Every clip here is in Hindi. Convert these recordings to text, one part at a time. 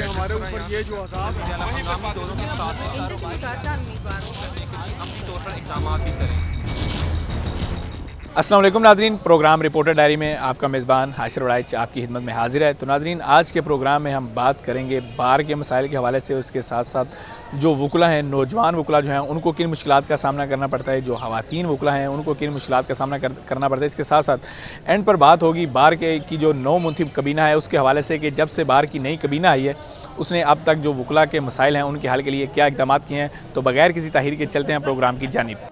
कि हमारे ऊपर ये जो अज़ाब है हंगामी दौरों के साथ अमली तौर पर इक़दाम भी करें। अस्सलाम वालेकुम नाज़रीन, प्रोग्राम रिपोर्टर डायरी में आपका मेज़बान हाशिर वड़ाइच आपकी खिदमत में हाजिर है। तो नाज़रीन, आज के प्रोग्राम में हम बात करेंगे बार के मसाइल के हवाले से। उसके साथ साथ जो वकला हैं, नौजवान वकला जो हैं, उनको किन मुश्किलात का सामना करना पड़ता है, जो ख़वातीन वकला हैं उनको किन मुश्किलात का सामना करना पड़ता है। इसके साथ साथ एंड पर बात होगी बार के की जो नौ मुंतखब कबीना है उसके हवाले से कि जब से बार की नई कबीना आई है उसने अब तक जो वकला के मसाइल हैं उनके हल के लिए क्या इक़दाम किए हैं। तो बगैर किसी ताख़ीर के चलते हैं प्रोग्राम की जानिब।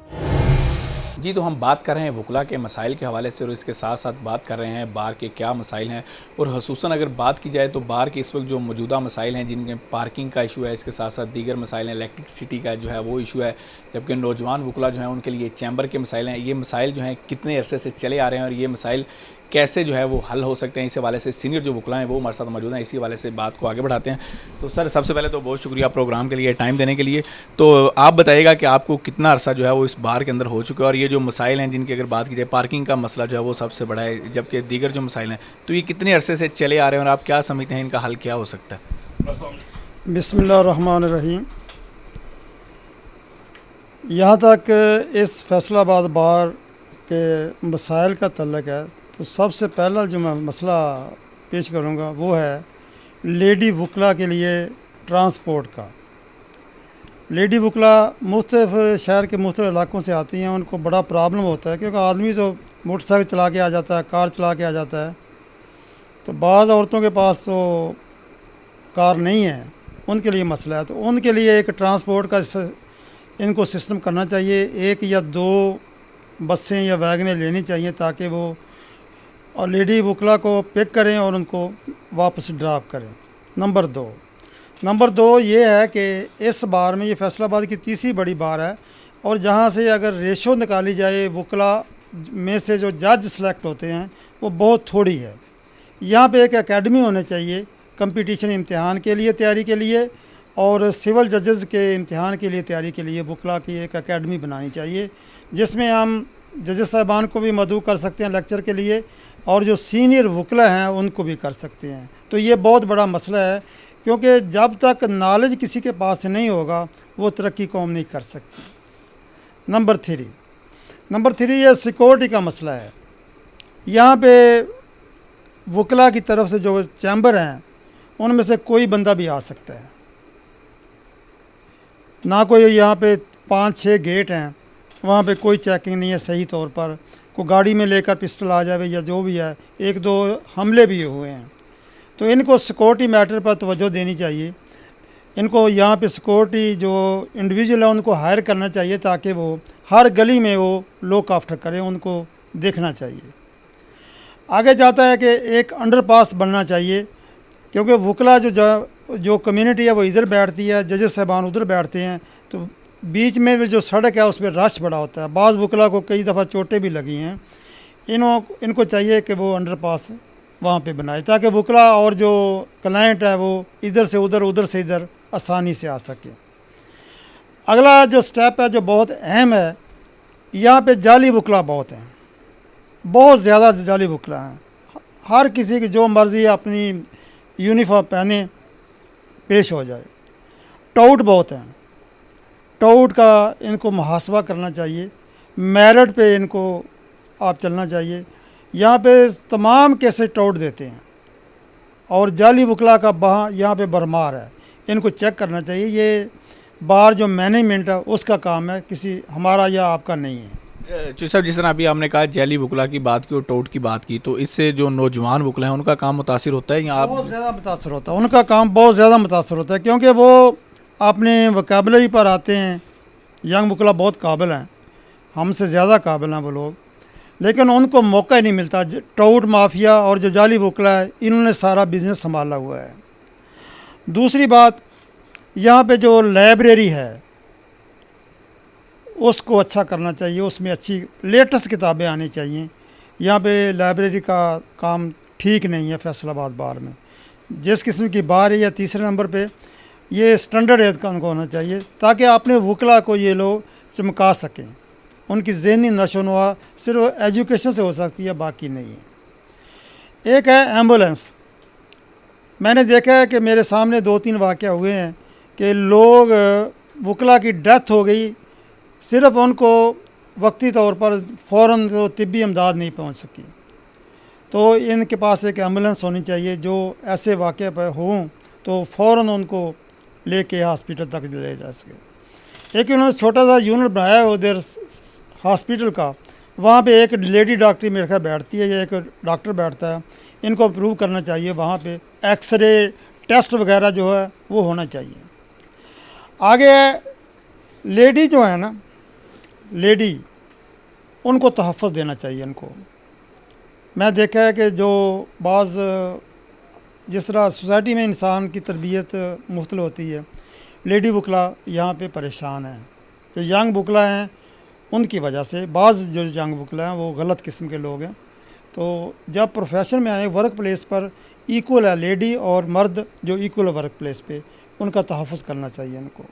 जी, तो हम बात कर रहे हैं वकला के मसाइल के हवाले से और इसके साथ साथ बात कर रहे हैं बार के क्या मसाइल हैं। और ख़ुसूसन अगर बात की जाए तो बार के इस वक्त जो मौजूदा मसाइल हैं जिनके पार्किंग का इशू है, इसके साथ साथ दीगर मसाइल हैं, इलेक्ट्रिसिटी का जो है वो इशू है, जबकि नौजवान वकला जो हैं उनके लिए चैम्बर के मसाइल हैं। ये मसाइल जो हैं कितने अरसे से चले आ रहे हैं और ये मसाइल कैसे जो है वो हल हो सकते हैं, इस हवाले से सीनियर जो वकला हैं वो हमारे साथ मौजूद हैं। इसी हवाले से बात को आगे बढ़ाते हैं। तो सर, सबसे पहले तो बहुत शुक्रिया प्रोग्राम के लिए, टाइम देने के लिए। तो आप बताइएगा कि आपको कितना अरसा जो है वो इस बार के अंदर हो चुका है और ये जो मसाइल हैं जिनकी अगर बात की जाए, पार्किंग का मसला जो है वो सबसे बड़ा है, जबकि दीगर जो मसाइल हैं तो ये कितने अरसे से चले आ रहे हैं और आप क्या समझते हैं इनका हल क्या हो सकता है? बिस्मिल्लाहिर्रहमानिर्रहीम। यहाँ तक इस फैसलाबाद बार के मसाइल का तल्लक है तो सबसे पहला जो मैं मसला पेश करूँगा वो है लेडी वकला के लिए ट्रांसपोर्ट का। लेडी वकला मुख्तलिफ़ शहर के मुख्तलिफ़ इलाकों से आती हैं, उनको बड़ा प्रॉब्लम होता है क्योंकि आदमी तो मोटरसाइकिल चला के आ जाता है, कार चला के आ जाता है, तो बाज़ औरतों के पास तो कार नहीं है, उनके लिए मसला है। तो उनके लिए एक ट्रांसपोर्ट का इनको सिस्टम करना चाहिए। एक या दो बसें या वैगनें लेनी चाहिए ताकि वो और लेडी वकला को पिक करें और उनको वापस ड्रॉप करें। नंबर दो ये है कि इस बार में ये फैसलाबाद की तीसरी बड़ी बार है और जहाँ से अगर रेशो निकाली जाए वकला में से जो जज सेलेक्ट होते हैं वो बहुत थोड़ी है। यहाँ पे एक एकेडमी होनी चाहिए कंपटीशन इम्तिहान के लिए तैयारी के लिए और सिविल जजेस के इम्तिहान के लिए तैयारी के लिए वकला की एक एकेडमी बनानी चाहिए जिसमें हम जजेस साहबान को भी मदऊ कर सकते हैं लेक्चर के लिए और जो सीनियर वकला हैं उनको भी कर सकते हैं। तो ये बहुत बड़ा मसला है क्योंकि जब तक नॉलेज किसी के पास नहीं होगा वो तरक्की कौम नहीं कर सकती। नंबर थ्री ये सिक्योरिटी का मसला है। यहाँ पे वकला की तरफ से जो चैम्बर हैं उनमें से कोई बंदा भी आ सकता है, ना कोई यहाँ पे 5-6 गेट हैं, वहाँ पे कोई चेकिंग नहीं है सही तौर पर। को गाड़ी में लेकर पिस्टल आ जाए या जो भी है, 1-2 हमले भी हुए हैं। तो इनको सिक्योरिटी मैटर पर तवज्जो देनी चाहिए। इनको यहाँ पे सिक्योरिटी जो इंडिविजुअल है उनको हायर करना चाहिए ताकि वो हर गली में वो लुक आफ्टर करें, उनको देखना चाहिए। आगे जाता है कि एक अंडरपास बनना चाहिए क्योंकि वकला जो कम्युनिटी है वो इधर बैठती है, जजेस साहबान उधर बैठते हैं, तो बीच में भी जो सड़क है उसमें रश बड़ा होता है। बाज़ वकला को कई दफ़ा चोटें भी लगी हैं। इनको चाहिए कि वो अंडरपास वहाँ पे बनाए ताकि वकला और जो क्लाइंट है वो इधर से उधर से इधर आसानी से आ सके। अगला जो स्टेप है जो बहुत अहम है, यहाँ पे जाली वकला बहुत हैं, बहुत ज़्यादा जाली वकला हैं। हर किसी की जो मर्ज़ी अपनी यूनिफॉर्म पहने पेश हो जाए। टाउट बहुत हैं, टाउट का इनको मुहासबा करना चाहिए, मेरिट पे इनको आप चलना चाहिए। यहाँ पे तमाम केसेस टाउट देते हैं और जाली वकला का यहाँ पे भरमार है, इनको चेक करना चाहिए। ये बार जो मैनेजमेंट है उसका काम है, किसी हमारा या आपका नहीं है। जी साहब, जिस तरह अभी आपने कहा जाली वकला की बात की और टोट की बात की, तो इससे जो नौजवान वकला हैं उनका काम मुतासिर होता है या आप? बहुत ज़्यादा मुतासर होता है, उनका काम बहुत ज़्यादा मुतासर होता है क्योंकि वो अपने वोकैबुलरी पर आते हैं। यंग वकला बहुत काबिल हैं, हमसे ज़्यादा काबिल हैं वो लोग, लेकिन उनको मौका ही नहीं मिलता। टाउट माफिया और जो जाली वकला है इन्होंने सारा बिज़नेस संभाला हुआ है। दूसरी बात, यहाँ पे जो लाइब्रेरी है उसको अच्छा करना चाहिए, उसमें अच्छी लेटेस्ट किताबें आनी चाहिए। यहाँ पे लाइब्रेरी का काम ठीक नहीं है फैसलाबाद बार में। जिस किस्म की बार है या तीसरे नंबर पे ये स्टैंडर्ड एज का उनको होना चाहिए ताकि अपने वकला को ये लोग चमका सकें। उनकी ज़हनी नशोनुमा सिर्फ एजुकेशन से हो सकती है, बाकी नहीं है। एक है एम्बुलेंस। मैंने देखा है कि मेरे सामने 2-3 वाक़या हुए हैं कि लोग वकला की डेथ हो गई, सिर्फ़ उनको वक्ती तौर पर फ़ौरन तो तिब्बी इमदाद नहीं पहुंच सकी। तो इनके पास एक एम्बुलेंस होनी चाहिए, जो ऐसे वाक़े पर हों तो फ़ौरन उनको लेके हॉस्पिटल तक ले जा सके। एक उन्होंने छोटा सा यूनिट बनाया है उधर हॉस्पिटल का, वहाँ पे एक लेडी डॉक्टर मेरे ख्याल बैठती है या एक डॉक्टर बैठता है। इनको अप्रूव करना चाहिए, वहाँ पे एक्सरे टेस्ट वगैरह जो है वो होना चाहिए। आगे लेडी जो है ना, लेडी उनको तहफ़्फ़ुज़ देना चाहिए इनको। मैं देखा है कि जो बाज़ जिस तरह सोसाइटी में इंसान की तरबियत मुख्तलिफ होती है, लेडी वकला यहाँ पे परेशान हैं। जो यंग वकला हैं उनकी वजह से, बाज़ जो यंग वकला हैं वो गलत किस्म के लोग हैं। तो जब प्रोफेशन में आए, वर्क प्लेस पर इक्वल है लेडी और मर्द जो इक्वल वर्क प्लेस पे, उनका तहफ़्फ़ुज़ करना चाहिए इनको।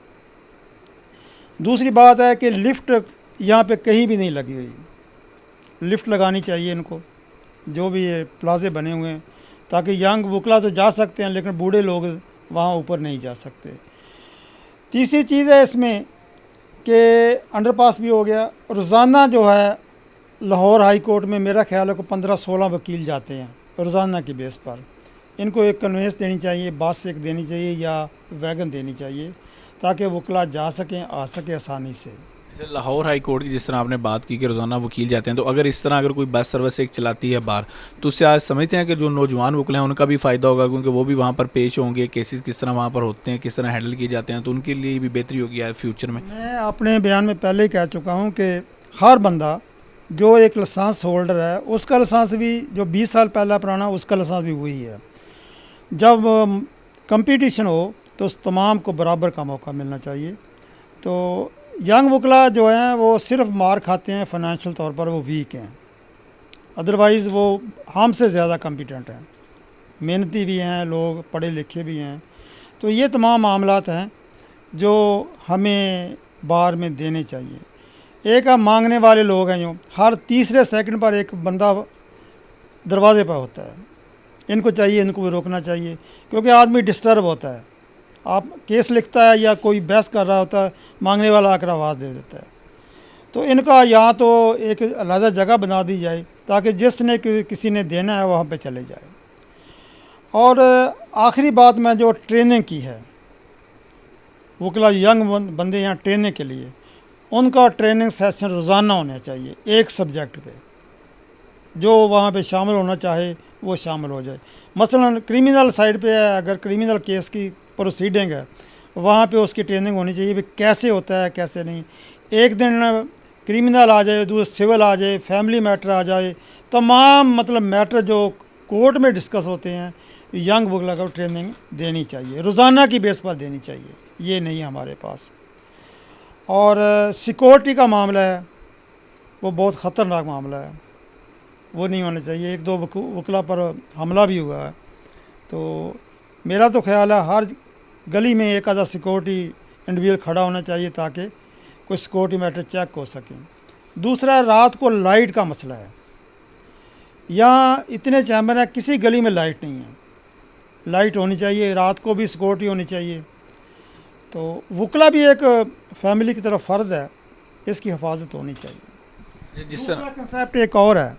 दूसरी बात है कि लिफ्ट यहाँ पे कहीं भी नहीं लगी हुई, लिफ्ट लगानी चाहिए इनको, जो भी ये प्लाजे बने हुए हैं, ताकि यंग वकला तो जा सकते हैं लेकिन बूढ़े लोग वहाँ ऊपर नहीं जा सकते। तीसरी चीज़ है इसमें कि अंडरपास भी हो गया। रोज़ाना जो है लाहौर हाई कोर्ट में मेरा ख्याल है को 15-16 वकील जाते हैं रोज़ाना की बेस पर। इनको एक कन्वेंस देनी चाहिए, बस एक देनी चाहिए या वैगन देनी चाहिए, ताकि वकला जा सकें, आ सके आसानी से। लाहौर हाई कोर्ट की जिस तरह आपने बात की कि रोज़ाना वकील जाते हैं, तो अगर इस तरह अगर कोई बस सर्विस एक चलाती है बाहर, तो उससे आज समझते हैं कि जो नौजवान वकील हैं उनका भी फ़ायदा होगा, क्योंकि वो भी वहाँ पर पेश होंगे, केसेस किस तरह वहाँ पर होते हैं, किस तरह हैंडल किए जाते हैं, तो उनके लिए भी बेहतरी होगी यार फ्यूचर में। मैं अपने बयान में पहले ही कह चुका हूँ कि हर बंदा जो एक लाइसेंस होल्डर है, उसका लाइसेंस भी जो 20 साल पहला पुराना, उसका लाइसेंस भी वही है। जब कंपटीशन हो तो उस तमाम को बराबर का मौका मिलना चाहिए। तो यंग वकला जो हैं वो सिर्फ मार खाते हैं, फाइनेंशियल तौर पर वो वीक हैं, अदरवाइज़ वो हमसे ज़्यादा कॉम्पिटेंट हैं, मेहनती भी हैं, लोग पढ़े लिखे भी हैं। तो ये तमाम मामलात हैं जो हमें बार में देने चाहिए। एक आप मांगने वाले लोग हैं, जो हर तीसरे सेकंड पर एक बंदा दरवाजे पर होता है, इनको चाहिए, इनको भी रोकना चाहिए, क्योंकि आदमी डिस्टर्ब होता है। आप केस लिखता है या कोई बहस कर रहा होता है, मांगने वाला आकर आवाज़ दे देता है। तो इनका यहाँ तो एक अलग जगह बना दी जाए, ताकि जिसने किसी ने देना है वहाँ पे चले जाए। और आखिरी बात मैं जो ट्रेनिंग की है, वकला यंग बंदे यहाँ ट्रेनिंग के लिए, उनका ट्रेनिंग सेशन रोज़ाना होना चाहिए एक सब्जेक्ट पे। जो वहाँ पे शामिल होना चाहे वो शामिल हो जाए। मसलन क्रिमिनल साइड पे है, अगर क्रिमिनल केस की प्रोसीडिंग है, वहाँ पे उसकी ट्रेनिंग होनी चाहिए भी कैसे होता है, कैसे नहीं। एक दिन क्रिमिनल आ जाए, दूसरा सिविल आ जाए, फैमिली मैटर आ जाए, तमाम मतलब मैटर जो कोर्ट में डिस्कस होते हैं, यंग वकला को ट्रेनिंग देनी चाहिए, रोज़ाना की बेस पर देनी चाहिए। ये नहीं है हमारे पास। और सिक्योरिटी का मामला है, वो बहुत ख़तरनाक मामला है, वो नहीं होना चाहिए। 1-2 वकला पर हमला भी हुआ है। तो मेरा तो ख्याल है हर गली में एक आधा सिक्योरिटी इंडिविजुअल खड़ा होना चाहिए, ताकि कोई सिक्योरिटी मैटर चेक हो सके। दूसरा, रात को लाइट का मसला है। यहाँ इतने चैम्बर हैं, किसी गली में लाइट नहीं है, लाइट होनी चाहिए, रात को भी सिक्योरिटी होनी चाहिए। तो वकला भी एक फैमिली की तरफ फ़र्ज है, इसकी हिफाजत होनी चाहिए। जिस दूसरा कंसेप्ट एक और है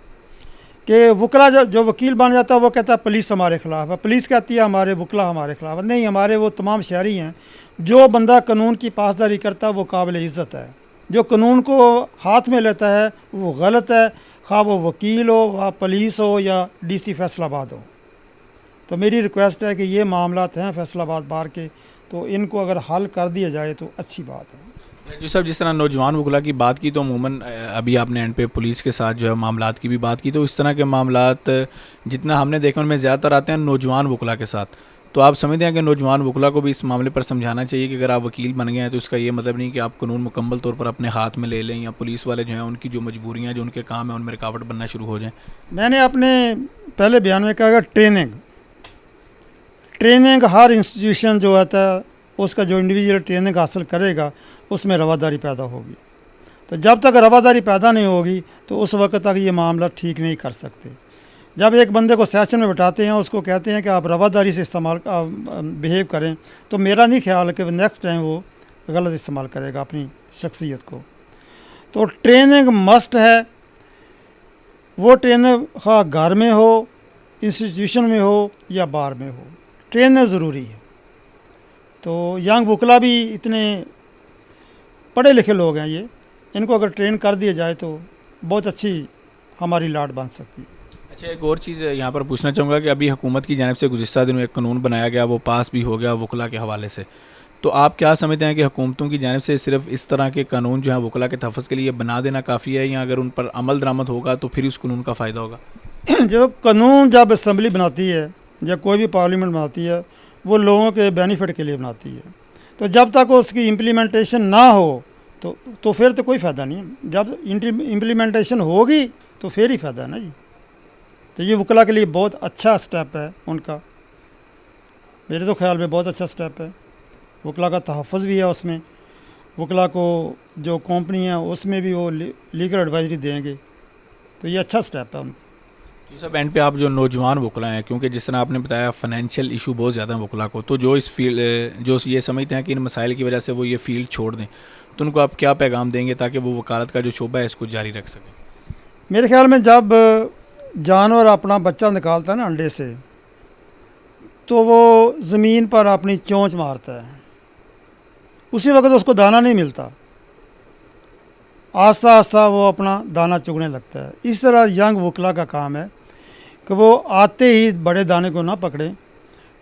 कि वकला जो वकील बन जाता है वो कहता है पुलिस हमारे ख़िलाफ़ है, पुलिस कहती है हमारे वकला हमारे ख़िलाफ़ है। नहीं, हमारे वो तमाम शहरी हैं। जो बंदा कानून की पासदारी करता है वो काबिल इज़्ज़त है, जो कानून को हाथ में लेता है वो गलत है, खा वो वकील हो, वह पुलिस हो या DC फैसलाबाद हो। तो मेरी रिक्वेस्ट है कि ये मामलात हैं फैसलाबाद बार के, तो इनको अगर हल कर दिया जाए तो अच्छी बात है। जो सब जिस तरह नौजवान वकला की बात की, तो अमूमन अभी आपने एंड पे पुलिस के साथ जो है मामलात की भी बात की, तो इस तरह के मामलात जितना हमने देखा उनमें ज़्यादातर आते हैं नौजवान वकला के साथ। तो आप समझते हैं कि नौजवान वकला को भी इस मामले पर समझाना चाहिए कि अगर आप वकील बन गए हैं तो इसका ये मतलब नहीं कि आप कानून मुकम्मल तौर पर अपने हाथ में ले लें, या पुलिस वाले जो हैं उनकी जो मजबूरियाँ, जो उनके काम है, उनमें रुकावट बनना शुरू हो जाएँ। मैंने अपने पहले बयान में कहा ट्रेनिंग हर इंस्टीट्यूशन जो आता है उसका जो इंडिविजुअल ट्रेनिंग हासिल करेगा उसमें रवादारी पैदा होगी। तो जब तक रवादारी पैदा नहीं होगी तो उस वक्त तक ये मामला ठीक नहीं कर सकते। जब एक बंदे को सेशन में बिठाते हैं, उसको कहते हैं कि आप रवादारी से इस्तेमाल बिहेव करें, तो मेरा नहीं ख्याल कि नेक्स्ट टाइम वो गलत इस्तेमाल करेगा अपनी शख्सियत को। तो ट्रेनिंग मस्ट है। वो ट्रेनिंग ख़ास घर में हो, इंस्टीट्यूशन में हो या बार में हो, ट्रेनिंग ज़रूरी है। तो यंग वकला भी इतने पढ़े लिखे लोग हैं, ये इनको अगर ट्रेन कर दिया जाए तो बहुत अच्छी हमारी लाट बन सकती है। अच्छा, एक और चीज़ यहाँ पर पूछना चाहूँगा कि अभी हुकूमत की जानिब से गुज़िश्ता दिनों एक कानून बनाया गया, वो पास भी हो गया वकला के हवाले से। तो आप क्या समझते हैं कि हुकूमतों की जानिब से सिर्फ इस तरह के कानून जो है वकला के तहफ़्फ़ुज़ के लिए बना देना काफ़ी है, या अगर उन पर अमल दरामद होगा तो फिर उस कानून का फ़ायदा होगा? जो कानून जब असम्बली बनाती है या कोई भी पार्लियामेंट बनाती है, वो लोगों के बेनिफिट के लिए बनाती है। तो जब तक उसकी इम्प्लीमेंटेशन ना हो तो फिर तो कोई फ़ायदा नहीं है। जब इम्प्लीमेंटेशन होगी तो फिर ही फ़ायदा है ना जी। तो ये वकला के लिए बहुत अच्छा स्टेप है उनका, मेरे तो ख्याल में बहुत अच्छा स्टेप है। वकला का तहफ़्फ़ुज़ भी है उसमें, वकला को जो कंपनी है उसमें भी वो लीगल एडवाइजरी देंगे, तो ये अच्छा स्टेप है उनका। जी सब एंड पे आप जो नौजवान वकला हैं, क्योंकि जिस तरह आपने बताया फ़ाइनेंशियल इशू बहुत ज़्यादा है वकला को, तो जो इस फील्ड जो ये समझते हैं कि इन मसाइल की वजह से वो ये फ़ील्ड छोड़ दें, तो उनको आप क्या पैगाम देंगे ताकि वो वकालत का जो शोबा है इसको जारी रख सकें? मेरे ख्याल में जब जानवर अपना बच्चा निकालता है ना अंडे से, तो वो ज़मीन पर अपनी चोंच मारता है, उसी वक्त उसको दाना नहीं मिलता, आस्ता आस्ता वो अपना दाना चुगने लगता है। इस तरह यंग वकला का काम है कि वो आते ही बड़े दाने को ना पकड़ें,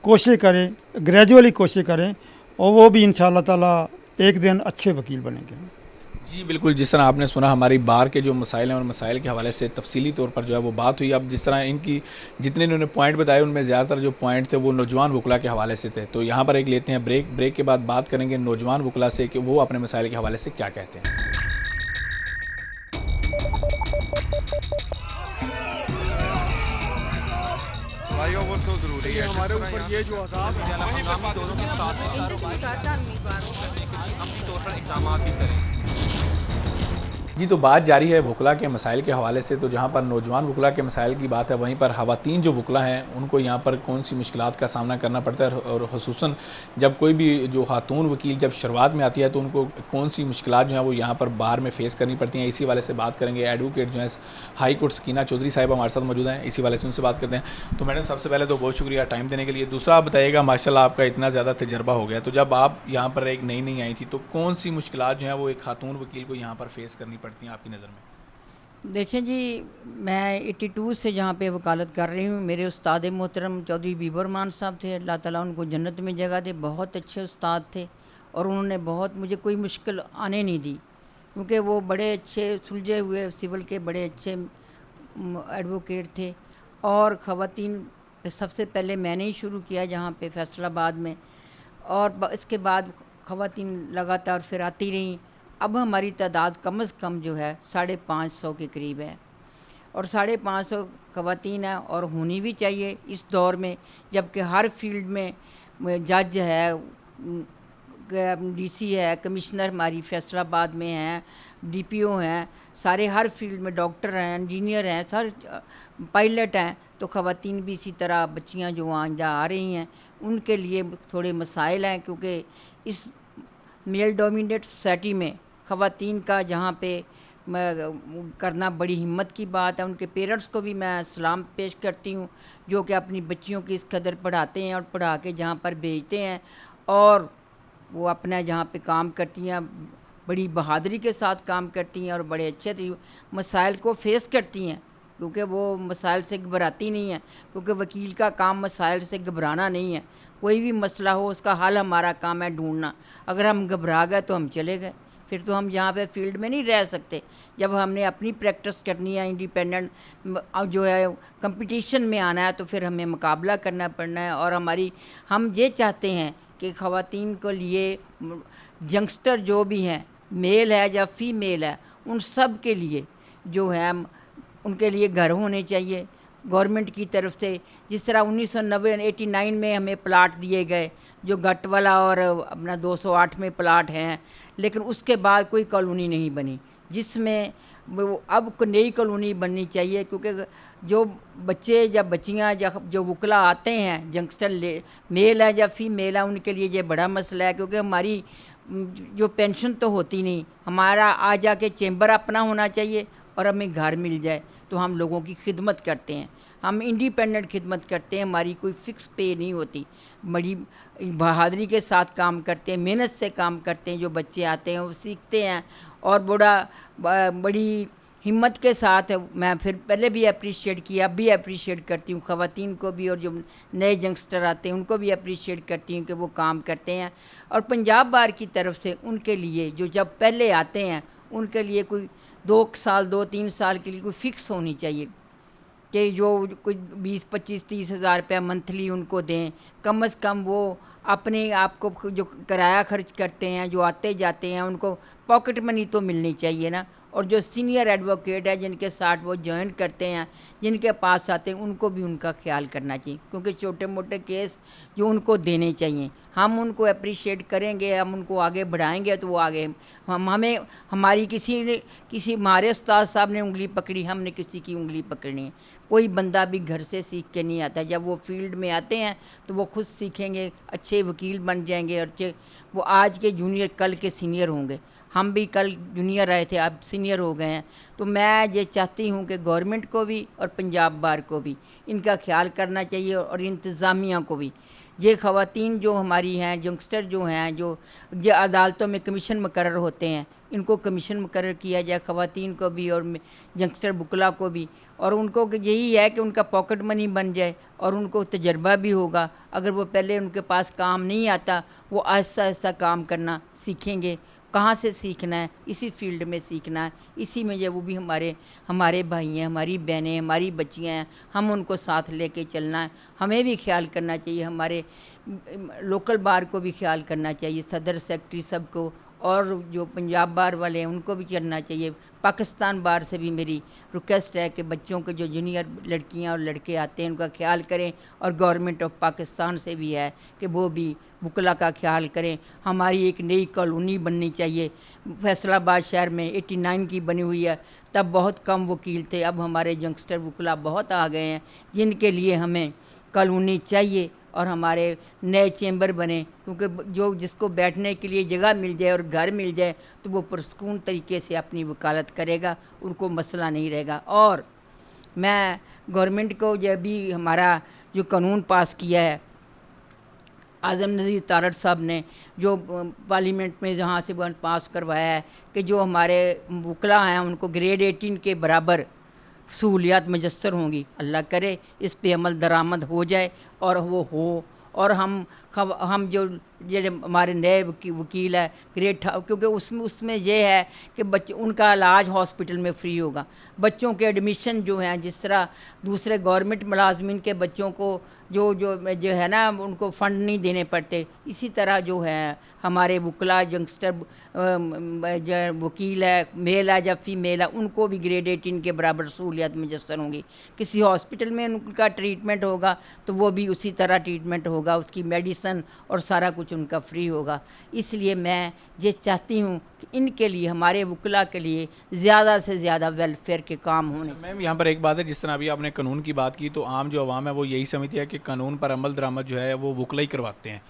कोशिश करें, ग्रेजुअली कोशिश करें, और वो भी इंशाअल्लाह ताला एक दिन अच्छे वकील बनेंगे। जी बिल्कुल, जिस तरह आपने सुना हमारी बार के जो मसाइल हैं और मसाइल के हवाले से तफसीली तौर पर जो है वो बात हुई। अब जिस तरह इनकी जितने इन्होंने पॉइंट बताए उनमें ज़्यादातर जो पॉइंट थे वो नौजवान वकला के हवाले से थे। तो यहाँ पर एक लेते हैं ब्रेक के बाद बात करेंगे नौजवान वकला से कि वो अपने मसाइल के हवाले से क्या कहते हैं। फ्लाईओवर तो ज़रूरी है हमारे ऊपर, ये जो हंगामी दौरों के साथ अमली तौर पर इक़दाम भी करें। जी तो बात जारी है वकला के मसाइल के हवाले से। तो जहाँ पर नौजवान वकला के मसाइल की बात है, वहीं पर ख़वातीन जो वकला हैं उनको यहाँ पर कौन सी मुश्किलात का सामना करना पड़ता है, और ख़ुसूसन जब कोई भी जो खातून वकील जब शुरुआत में आती है तो उनको कौन सी मुश्किलात जो हैं वो यहाँ पर बार में फ़ेस करनी पड़ती हैं। इसी वाले से बात करेंगे। एडवोकेट जो है हाई कोर्ट सकीना चौधरी साहिब हमारे साथ मौजूद हैं, इसी वाले से उनसे बात करते हैं। तो मैडम सबसे पहले तो बहुत शुक्रिया टाइम देने के लिए। दूसरा आप बताइएगा, माशाल्लाह आपका इतना ज़्यादा तजर्बा हो गया, तो जब आप यहाँ पर एक नई आई थी तो कौन सी मुश्किलात जो हैं वो एक खातून वकील को यहाँ पर फेस करनी पड़ती हैं आपकी नज़र में? देखें जी, मैं 82 से जहाँ पे वकालत कर रही हूँ। मेरे उस्ताद मोहतरम चौधरी बीबर रहमान साहब थे, अल्लाह ताला उनको जन्नत में जगह दे। बहुत अच्छे उस्ताद थे और उन्होंने बहुत मुझे कोई मुश्किल आने नहीं दी, क्योंकि वो बड़े अच्छे सुलझे हुए सिविल के बड़े अच्छे एडवोकेट थे। और ख़वातीन पे सबसे पहले मैंने ही शुरू किया जहाँ पे फैसलाबाद में, और इसके बाद ख़वातीन लगातार फिर आती रहीं। अब हमारी तादाद कम से कम जो है 550 के करीब है, और 550 ख़वातीन है और होनी भी चाहिए इस दौर में, जबकि हर फील्ड में जज है, डीसी है, कमिश्नर हमारी फैसलाबाद में हैं, डीपीओ हैं, सारे हर फील्ड में डॉक्टर हैं, इंजीनियर हैं, सारे पायलट हैं। तो ख़वातीन भी इसी तरह बच्चियां जो आ रही हैं उनके लिए थोड़े मसाइल हैं, क्योंकि इस मेल डोमिनेट सोसाइटी में ख़वातीन का जहाँ पे करना बड़ी हिम्मत की बात है। उनके पेरेंट्स को भी मैं सलाम पेश करती हूँ, जो कि अपनी बच्चियों की इस कदर पढ़ाते हैं और पढ़ा के जहाँ पर भेजते हैं, और वो अपना जहाँ पे काम करती हैं बड़ी बहादुरी के साथ काम करती हैं और बड़े अच्छे मसाइल को फेस करती हैं, क्योंकि वो मसाइल से घबराती नहीं हैं। क्योंकि वकील का काम मसाइल से घबराना नहीं है। कोई भी मसला हो उसका हल हमारा काम है ढूंढना। अगर हम घबरा गए तो हम चले गए, फिर तो हम यहाँ पे फील्ड में नहीं रह सकते। जब हमने अपनी प्रैक्टिस करनी है, इंडिपेंडेंट जो है कंपटीशन में आना है, तो फिर हमें मुकाबला करना पड़ना है। और हम ये चाहते हैं कि ख़वातीन को लिए यंगस्टर जो भी हैं, मेल है या फीमेल है, उन सब के लिए जो है उनके लिए घर होने चाहिए गवर्नमेंट की तरफ से। जिस तरह 1989 में हमें प्लाट दिए गए, जो गट वाला और अपना 208 में प्लाट हैं, लेकिन उसके बाद कोई कॉलोनी नहीं बनी जिसमें वो अब नई कॉलोनी बननी चाहिए, क्योंकि जो बच्चे या बच्चियां या जो वकला आते हैं यंगस्टर मेल है या फीमेल है, उनके लिए ये बड़ा मसला है। क्योंकि हमारी जो पेंशन तो होती नहीं, हमारा आ जाके चेंबर अपना होना चाहिए और हमें घर मिल जाए तो हम लोगों की खिदमत करते हैं, हम इंडिपेंडेंट खिदमत करते हैं, हमारी कोई फ़िक्स पे नहीं होती, बड़ी बहादुरी के साथ काम करते हैं, मेहनत से काम करते हैं। जो बच्चे आते हैं वो सीखते हैं और बड़ी हिम्मत के साथ मैं फिर पहले भी अप्रिशिएट किया, अब भी अप्रिशिएट करती हूँ ख़वातीन को भी, और जो नए यंगस्टर आते हैं उनको भी अप्रिशिएट करती हूँ कि वो काम करते हैं। और पंजाब बार की तरफ से उनके लिए जो जब पहले आते हैं उनके लिए कोई 2-3 साल के लिए कोई फ़िक्स होनी चाहिए कि जो कोई 20-25-30 हज़ार रुपया मंथली उनको दें। कम से कम वो अपने आप को जो किराया खर्च करते हैं, जो आते जाते हैं, उनको पॉकेट मनी तो मिलनी चाहिए ना। और जो सीनियर एडवोकेट है जिनके साथ वो ज्वाइन करते हैं, जिनके पास आते हैं, उनको भी उनका ख्याल करना चाहिए, क्योंकि छोटे मोटे केस जो उनको देने चाहिए। हम उनको अप्रिशिएट करेंगे, हम उनको आगे बढ़ाएंगे तो वो आगे हमें हमारी किसी हमारे उस्ताद साहब ने उंगली पकड़ी, हमने किसी की उंगली पकड़नी है। कोई बंदा भी घर से सीख के नहीं आता, जब वो फील्ड में आते हैं तो वो खुद सीखेंगे, अच्छे वकील बन जाएंगे और अच्छे वो आज के जूनियर कल के सीनियर होंगे। हम भी कल जूनियर रहे थे, अब सीनियर हो गए हैं। तो मैं ये चाहती हूँ कि गवर्नमेंट को भी और पंजाब बार को भी इनका ख्याल करना चाहिए और इंतज़ामिया को भी। ये ख़वातीन जो हमारी हैं, यंगस्टर जो हैं, जो अदालतों में कमीशन मुकर्रर होते हैं, इनको कमीशन मुकर्रर किया जाए, ख़वातीन को भी और यंगस्टर बुकला को भी। और उनको यही है कि उनका पॉकेट मनी बन जाए और उनको तजर्बा भी होगा। अगर वो पहले उनके पास काम नहीं आता, वो आहिस्ता आहिस्ता काम करना सीखेंगे। कहाँ से सीखना है? इसी फील्ड में सीखना है, इसी में ये वो भी हमारे भाई हैं, हमारी बहनें, हमारी बच्चियाँ हैं, हम उनको साथ लेके चलना है। हमें भी ख्याल करना चाहिए, हमारे लोकल बार को भी ख्याल करना चाहिए, सदर सेक्रेटरी सबको, और जो पंजाब बार वाले हैं उनको भी करना चाहिए। पाकिस्तान बार से भी मेरी रिक्वेस्ट है कि बच्चों के जो जूनियर लड़कियां और लड़के आते हैं उनका ख्याल करें, और गवर्नमेंट ऑफ पाकिस्तान से भी है कि वो भी वकला का ख्याल करें। हमारी एक नई कॉलोनी बननी चाहिए फैसलाबाद शहर में, 89 की बनी हुई है, तब बहुत कम वकील थे, अब हमारे यंगस्टर वकला बहुत आ गए हैं, जिनके लिए हमें कॉलोनी चाहिए और हमारे नए चेंबर बने। क्योंकि जो जिसको बैठने के लिए जगह मिल जाए और घर मिल जाए तो वो पुरसकून तरीके से अपनी वकालत करेगा, उनको मसला नहीं रहेगा। और मैं गवर्नमेंट को जब भी हमारा जो कानून पास किया है आज़म नज़ीर तारड़ साहब ने, जो पार्लियामेंट में जहाँ से पास करवाया है कि जो हमारे वकला हैं उनको ग्रेड 18 के बराबर सहूलियात मुयस्सर होंगी, अल्लाह करे इस पे अमल दरामद हो जाए और वो हो। और हम जो हमारे नए वकील है ग्रेड, क्योंकि उसमें ये है कि बच्चे उनका इलाज हॉस्पिटल में फ्री होगा, बच्चों के एडमिशन जो हैं, जिस तरह दूसरे गवर्नमेंट मुलाजमिन के बच्चों को जो है ना उनको फ़ंड नहीं देने पड़ते, इसी तरह जो है हमारे वकला यंगस्टर वकील है, मेल है या फीमेल है, उनको भी ग्रेड 18 के बराबर सहूलियत मुयस्सर होंगी। किसी हॉस्पिटल में उनका ट्रीटमेंट होगा तो वो भी उसी तरह ट्रीटमेंट होगा, उसकी मेडिसन और सारा कुछ उनका फ्री होगा। इसलिए मैं ये चाहती हूँ कि इनके लिए, हमारे वकला के लिए ज़्यादा से ज़्यादा वेलफेयर के काम होने। मैम यहाँ पर एक बात है, जिस तरह अभी आपने कानून की बात की, तो आम जो आवाम है वो यही समझती है कि कानून पर अमल दरामद जो है वो वकला ही करवाते हैं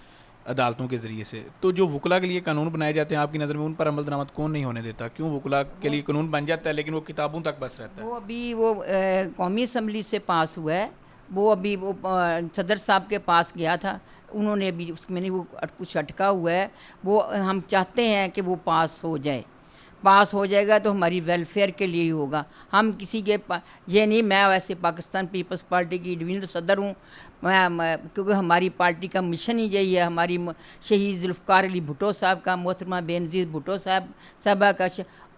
अदालतों के ज़रिए से। तो जो वकला के लिए कानून बनाए जाते हैं, आपकी नज़र में उन पर अमल दरामद कौन नहीं होने देता? क्यों वकला के लिए कानून बन जाता है लेकिन वो किताबों तक बस रहता है? वो अभी कौमी असम्बली से पास हुआ है, वो अभी सदर साहब के पास गया था, उन्होंने अभी उसमें नहीं, वो कुछ अटका हुआ है। वो हम चाहते हैं कि वो पास हो जाए, पास हो जाएगा तो हमारी वेलफेयर के लिए ही होगा। हम किसी के ये नहीं, मैं वैसे पाकिस्तान पीपल्स पार्टी की डिवीज़नल सदर हूँ, मैं क्योंकि हमारी पार्टी का मिशन ही यही है, हमारी शहीद जुल्फ़कार अली भुट्टो साहब का, मोहतरमा बेनज़ीर भुट्टो साहबा का,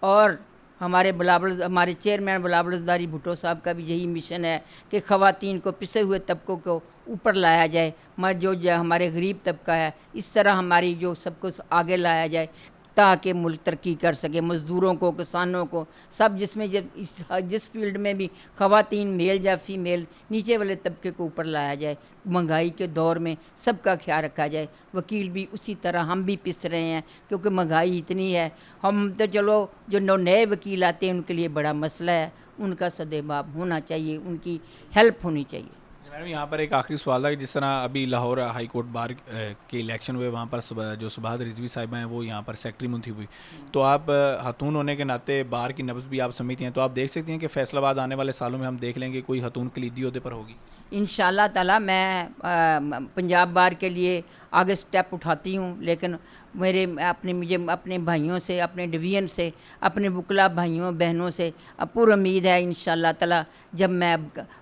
और हमारे चेयरमैन बिलावल ज़रदारी भुट्टो साहब का भी यही मिशन है कि ख़वातीन को, पिसे हुए तबकों को ऊपर लाया जाए, जो हमारे गरीब तबका है, इस तरह हमारी जो सबको आगे लाया जाए, ताकि मुल्क तरक्की कर सके, मज़दूरों को, किसानों को, सब जिसमें जिस फील्ड में भी ख़वातीन मेल या फीमेल नीचे वाले तबके को ऊपर लाया जाए। महंगाई के दौर में सबका ख्याल रखा जाए। वकील भी उसी तरह, हम भी पिस रहे हैं क्योंकि महंगाई इतनी है। हम तो चलो जो नए वकील आते हैं उनके लिए बड़ा मसला है, उनका सदेबाब होना चाहिए, उनकी हेल्प होनी चाहिए। मैडम यहाँ पर एक आखिरी सवाल था कि जिस तरह अभी लाहौर हाई कोर्ट बार के इलेक्शन हुए, वहाँ पर जो सुबाहत रिजवी साहिबा हैं वो यहाँ पर सेक्रेटरी मुंतखब हुई, तो आप खातून होने के नाते बार की नब्ज़ भी आप समझती हैं, तो आप देख सकती हैं कि फैसलाबाद आने वाले सालों में हम देख लेंगे कोई खातून कलीदी ओहदे पर होगी? इंशाल्लाह ताला मैं पंजाब बार के लिए आगे स्टेप उठाती हूँ, लेकिन मुझे अपने भाइयों से, अपने डिवीज़न से, अपने वकला भाइयों बहनों से पूरी उम्मीद है इंशाल्लाह ताला। जब मैं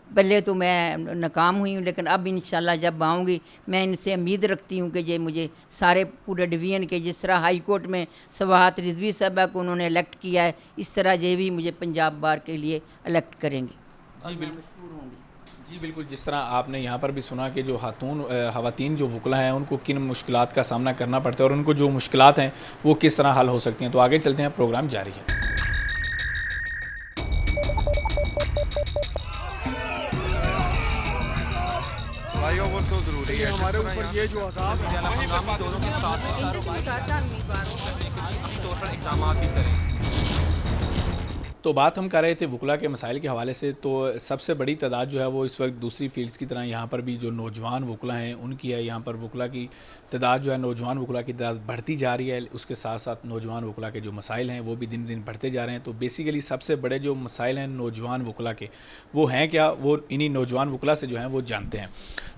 पहले तो मैं नाकाम हुई हूँ, लेकिन अब इंशाल्लाह जब आऊँगी मैं इनसे उम्मीद रखती हूँ कि ये मुझे सारे पूरे डिवीज़न के, जिस तरह हाई कोर्ट में सुबाहत रिजवी साहबा को उन्होंने इलेक्ट किया है, इस तरह ये भी मुझे पंजाब बार के लिए इलेक्ट करेंगे। जी बिल्कुल, जी बिल्कुल। जिस तरह आपने यहाँ पर भी सुना कि जो ख़वातीन जो वकला हैं उनको किन मुश्किलात का सामना करना पड़ता है और उनको जो मुश्किलात हैं वो किस तरह हल हो सकती हैं। तो आगे चलते हैं, प्रोग्राम जारी है। फ्लाईओवर तो ज़रूरी है हमारे ऊपर। ये जो अज़ाब है हंगामी दौरों के साथ तौर पर इक़दाम भी करें। तो बात हम कर रहे थे वकला के मसाइल के हवाले से। तो सबसे बड़ी तादाद जो है वो इस वक्त दूसरी फील्ड्स की तरह यहाँ पर भी जो नौजवान वकला हैं उनकी है। यहाँ पर वकला की तादाद जो है, नौजवान वकला की तादाद बढ़ती जा रही है। उसके साथ साथ नौजवान वकला के जो मसाइल हैं वो भी दिन दिन बढ़ते जा रहे हैं। तो बेसिकली सबसे बड़े जो मसाइल हैं नौजवान वकला के वो हैं क्या, वो इन्हीं नौजवान वकला से जो हैं वो जानते हैं।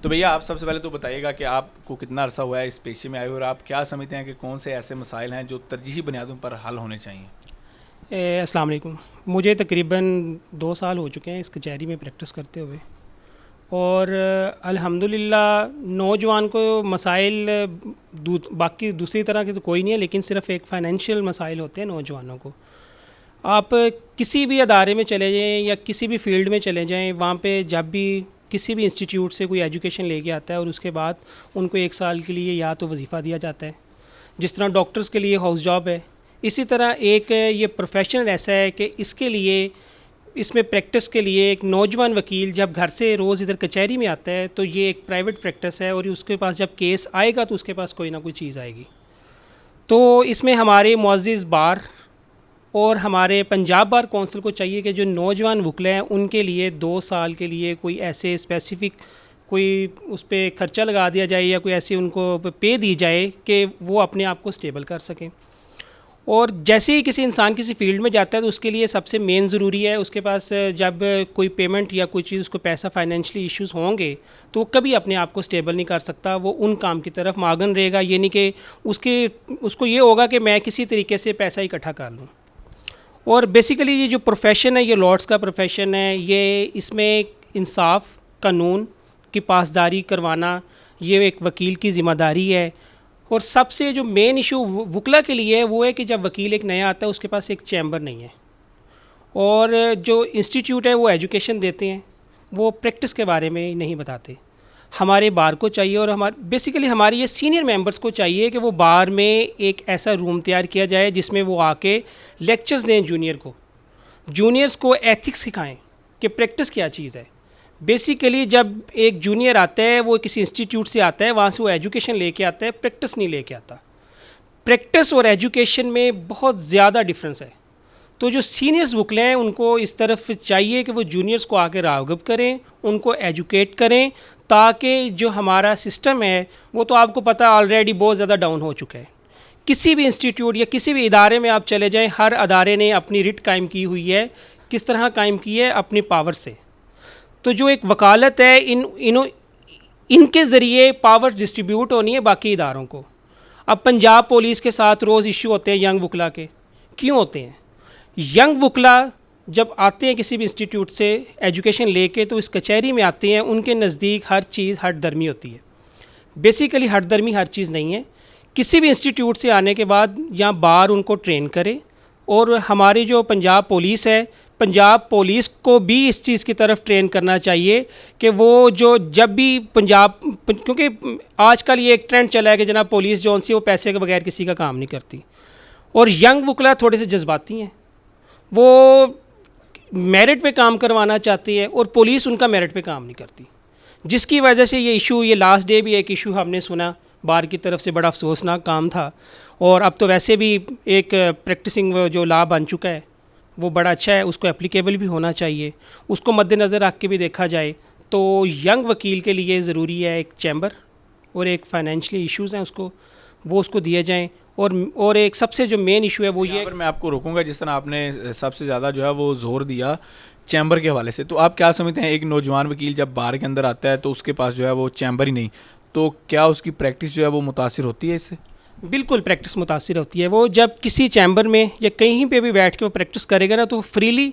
तो भैया आप सबसे पहले तो बताइएगा कि आपको कितना अरसा हुआ है इस पेशे में आए और आप क्या समझते हैं कि कौन से ऐसे मसाइल हैं जो तरजीही बुनियादों पर हल होने चाहिए? अस्सलाम वालेकुम। मुझे तकरीबन 2 साल हो चुके हैं इस कचहरी में प्रैक्टिस करते हुए, और अल्हम्दुलिल्लाह नौजवान को मसाइल बाकी दूसरी तरह के तो कोई नहीं है, लेकिन सिर्फ़ एक फ़ाइनेंशियल मसाइल होते हैं नौजवानों को। आप किसी भी अदारे में चले जाएँ या किसी भी फील्ड में चले जाएँ, वहाँ पे जब भी किसी भी इंस्टीट्यूट से कोई एजुकेशन लेके आता है और उसके बाद उनको 1 साल के लिए या तो वजीफ़ा दिया जाता है, जिस तरह डॉक्टर्स के लिए हाउस जॉब है, इसी तरह एक ये प्रोफेशन ऐसा है कि इसके लिए, इसमें प्रैक्टिस के लिए एक नौजवान वकील जब घर से रोज़ इधर कचहरी में आता है तो ये एक प्राइवेट प्रैक्टिस है, और उसके पास जब केस आएगा तो उसके पास कोई ना कोई चीज़ आएगी। तो इसमें हमारे मुअज़्ज़िज़ बार और हमारे पंजाब बार कौंसिल को चाहिए कि जो नौजवान वकला हैं उनके लिए 2 साल के लिए कोई ऐसे स्पेसिफ़िक कोई उस पर ख़र्चा लगा दिया जाए या कोई ऐसी उनको पे दी जाए कि वो अपने आप को स्टेबल कर सकें। और जैसे ही किसी इंसान किसी फील्ड में जाता है तो उसके लिए सबसे मेन ज़रूरी है, उसके पास जब कोई पेमेंट या कोई चीज़, उसको पैसा फाइनेंशियली इश्यूज़ होंगे तो वो कभी अपने आप को स्टेबल नहीं कर सकता, वो उन काम की तरफ मागन रहेगा। ये नहीं कि उसको ये होगा कि मैं किसी तरीके से पैसा इकट्ठा कर लूँ। और बेसिकली ये जो प्रोफेशन है, ये लॉर्ड्स का प्रोफेशन है, ये इसमें इंसाफ, कानून की पासदारी करवाना ये एक वकील की ज़िम्मेदारी है। और सबसे जो मेन इशू वकला के लिए है वो है कि जब वकील एक नया आता है उसके पास एक चैम्बर नहीं है, और जो इंस्टीट्यूट है वो एजुकेशन देते हैं, वो प्रैक्टिस के बारे में नहीं बताते। हमारे बार को चाहिए और बेसिकली हमारे ये सीनियर मेंबर्स को चाहिए कि वो बार में एक ऐसा रूम तैयार किया जाए जिसमें वो आके लेक्चर्स दें जूनियर्स को एथिक्स सिखाएं कि प्रैक्टिस क्या चीज़ है। बेसिकली जब एक जूनियर आता है वो किसी इंस्टीट्यूट से आता है, वहाँ से वो एजुकेशन लेके आता है, प्रैक्टिस नहीं लेके आता। प्रैक्टिस और एजुकेशन में बहुत ज़्यादा डिफरेंस है। तो जो सीनियर्स वकले हैं उनको इस तरफ चाहिए कि वो जूनियर्स को आके राग़िब करें, उनको एजुकेट करें, ताकि जो हमारा सिस्टम है वो तो आपको पता ऑलरेडी बहुत ज़्यादा डाउन हो चुका है। किसी भी इंस्टीट्यूट या किसी भी इदारे में आप चले जाएँ, हर अदारे ने अपनी रिट कायम की हुई है। किस तरह कायम की है? अपनी पावर से। तो जो एक वकालत है इनके ज़रिए पावर डिस्ट्रीब्यूट होनी है बाकी इदारों को। अब पंजाब पुलिस के साथ रोज़ इशू होते हैं यंग वकला के। क्यों होते हैं? यंग वकला जब आते हैं किसी भी इंस्टीट्यूट से एजुकेशन लेके तो इस कचहरी में आते हैं, उनके नज़दीक हर चीज़ हट दर्मी होती है। बेसिकली हट दर्मी हर चीज़ नहीं है। किसी भी इंस्टीट्यूट से आने के बाद यहाँ बार उनको ट्रेन करे, और हमारी जो पंजाब पुलिस है, पंजाब पुलिस को भी इस चीज़ की तरफ ट्रेन करना चाहिए कि वो जो जब भी क्योंकि आजकल ये एक ट्रेंड चला है कि जनाब पुलिस जो सी वो पैसे के बगैर किसी का काम नहीं करती। और यंग वकला थोड़े से जज्बाती हैं, वो मेरिट पे काम करवाना चाहती है और पुलिस उनका मेरिट पे काम नहीं करती, जिसकी वजह से ये इशू, ये लास्ट डे भी एक इशू हमने सुना बार की तरफ से, बड़ा अफसोसनाक काम था। और अब तो वैसे भी एक प्रैक्टिसिंग जो लॉ बन चुका है वो बड़ा अच्छा है, उसको एप्लीकेबल भी होना चाहिए, उसको मद्देनज़र रख के भी देखा जाए। तो यंग वकील के लिए ज़रूरी है एक चैम्बर, और एक फाइनेंशियली इश्यूज़ हैं वो उसको दिए जाएँ। और एक सबसे जो मेन इशू है वो ये, पर मैं आपको रोकूंगा, जिस तरह आपने सबसे ज़्यादा जो है वो जोर दिया चैम्बर के हवाले से, तो आप क्या समझते हैं एक नौजवान वकील जब बार के अंदर आता है तो उसके पास जो है वो चैम्बर ही नहीं, तो क्या उसकी प्रैक्टिस जो है वो मुतासिर होती है इससे? बिल्कुल प्रैक्टिस मुतासिर होती है। वो जब किसी चैम्बर में या कहीं पे भी बैठ के वो प्रैक्टिस करेगा ना, तो वो फ्रीली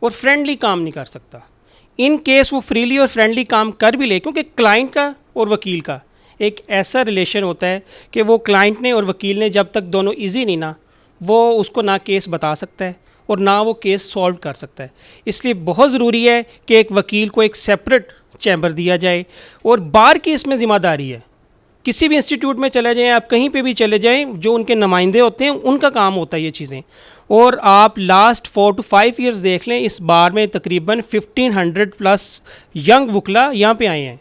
और फ्रेंडली काम नहीं कर सकता। इन केस वो फ्रीली और फ्रेंडली काम कर भी ले, क्योंकि क्लाइंट का और वकील का एक ऐसा रिलेशन होता है कि वो क्लाइंट ने और वकील ने जब तक दोनों इजी नहीं ना, वो उसको ना केस बता सकता है और ना वो केस सॉल्व कर सकता है। इसलिए बहुत ज़रूरी है कि एक वकील को एक सेपरेट चैम्बर दिया जाए। और बार की इसमें ज़िम्मेदारी है, किसी भी इंस्टीट्यूट में चले जाएं, आप कहीं पे भी चले जाएं, जो उनके नुमाइंदे होते हैं उनका काम होता है ये चीज़ें। और आप लास्ट 4 to 5 ईयर्स देख लें, इस बार में तकरीबन 1500 प्लस यंग वकला यहाँ पे आए हैं,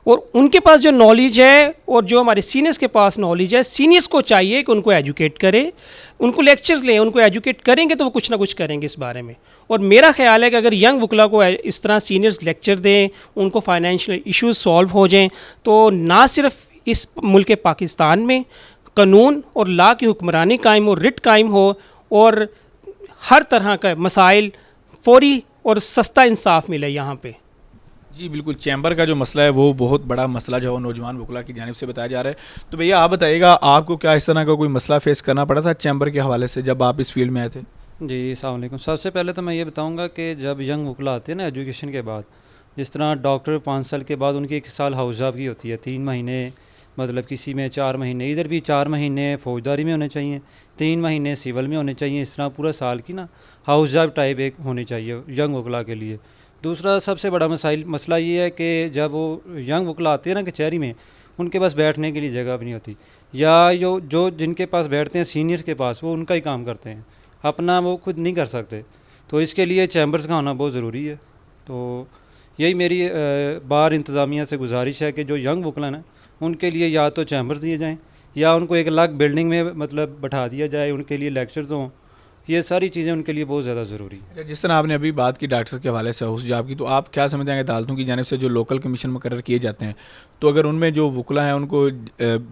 और उनके पास जो नॉलेज है और जो हमारे सीनियर्स के पास नॉलेज है, सीनियर्स को चाहिए कि उनको एजुकेट करें, उनको लेक्चर्स लें, उनको एजुकेट करेंगे तो वो कुछ ना कुछ करेंगे इस बारे में। और मेरा ख्याल है कि अगर यंग वकला को इस तरह सीनियर्स लेक्चर दें, उनको फाइनेंशियल इश्यूज सॉल्व हो जाएं, तो ना सिर्फ इस मुल्क पाकिस्तान में कानून और लॉ की हुक्मरानी कायम हो, रिट कायम हो, और हर तरह का मसाइल फौरी और सस्ता इंसाफ मिले यहाँ पे। जी बिल्कुल, चैम्बर का जो मसला है वो बहुत बड़ा मसला जो है वो नौजवान वकला की जानिब से बताया जा रहा है। तो भैया आप बताइएगा, आपको क्या इस तरह का कोई मसला फेस करना पड़ा था चैम्बर के हवाले से जब आप इस फील्ड में आए थे? जी अस्सलाम वालेकुम। सबसे पहले तो मैं ये बताऊंगा कि जब यंग वकला आते हैं ना एजुकेशन के बाद, जिस तरह डॉक्टर 5 साल के बाद उनकी 1 साल हाउस जॉब की होती है, 3 महीने मतलब किसी में 4 महीने, इधर भी 4 महीने फौजदारी में होने चाहिए, 3 महीने सिविल में होने चाहिए, इस तरह पूरा साल की ना हाउस जॉब टाइप एक होनी चाहिए यंग वकला के लिए। दूसरा सबसे बड़ा मसला ये है कि जब वो यंग वकला आते हैं ना कचहरी में, उनके पास बैठने के लिए जगह भी नहीं होती, या जो जिनके पास बैठते हैं सीनियर्स के पास, वो उनका ही काम करते हैं, अपना वो खुद नहीं कर सकते। तो इसके लिए चैम्बर्स का होना बहुत ज़रूरी है। तो यही मेरी बार इंतज़ामिया से गुजारिश है कि जो यंग वकला ना, उनके लिए या तो चैम्बर्स दिए जाएँ या उनको एक अलग बिल्डिंग में मतलब बैठा दिया जाए, उनके लिए लेक्चर्स हों, ये सारी चीज़ें उनके लिए बहुत ज़्यादा ज़रूरी है। जिस तरह आपने अभी बात की डॉक्टर के हवाले से हाउस जॉब की, तो आप क्या समझते हैं कि अदालतों की जानिब से जो लोकल कमीशन मुकर्रर किए जाते हैं, तो अगर उनमें जो वकला हैं उनको